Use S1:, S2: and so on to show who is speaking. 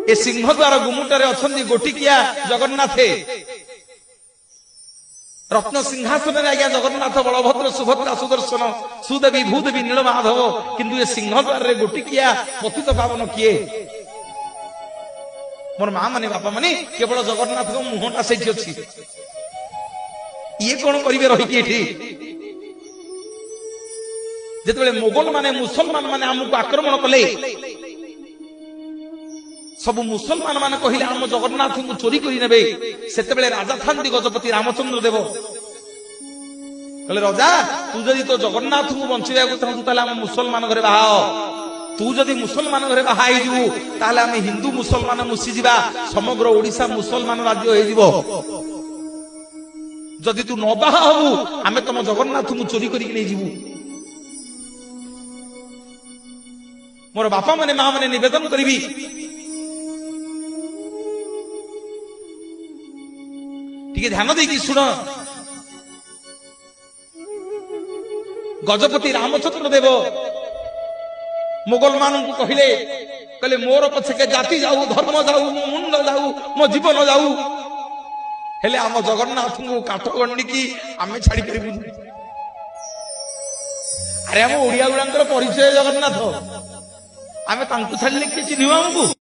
S1: ए सिंहद्वार गुमुटरे अछंती गोटिकिया जगन्नाथे रत्न सिंहासन आज्ञा जगन्नाथ बलभद्र सुभद्रा सुदर्शन सुदेवी भूदेवी नीलमाधव किंतु ये सिंहद्वार गोटिकिया पतित पावन किए मोर माँ माने बापा माने केवल जगन्नाथ को मुहटा से ये कौन करेंगे रही जिते मोगल माने मुसलमान माने आमको आक्रमण कले सब मुसलमान माने कहले आम जगन्नाथ को चोरी करी नेबे सेतेबेले राजा थांती गजपति रामचंद्र देव कहले राजा तू जदि तो जगन्नाथ को बंचाइया को चाहू ताले आम मुसलमान घरे बाहा तू जदि मुसलमान घरे बाहा हो ताले आम हिंदू मुसलमान मुसी जिबा समग्र ओडिशा मुसलमान राज्य हो जिवो जदि तू न बाहा हबु आमे तम जगन्नाथ को चोरी करी नै जिवु मोर बापा माने मां माने निवेदन करिवि टिके ध्यान देकी सुन गजपति रामचंद्र देव मुगल मान को कहले कहले मोर पछके जाति जाऊ धर्म जाऊ मो मुंड जाऊ मो जीवन जाऊ हेले आम जगन्नाथ को काठ गंडी की आमे छाड़ी परिबु अरे आम ओडिया गुलांकर परिचय जगन्नाथ आमे तांकु छाड़ले कि चिन्हिबा हमकु।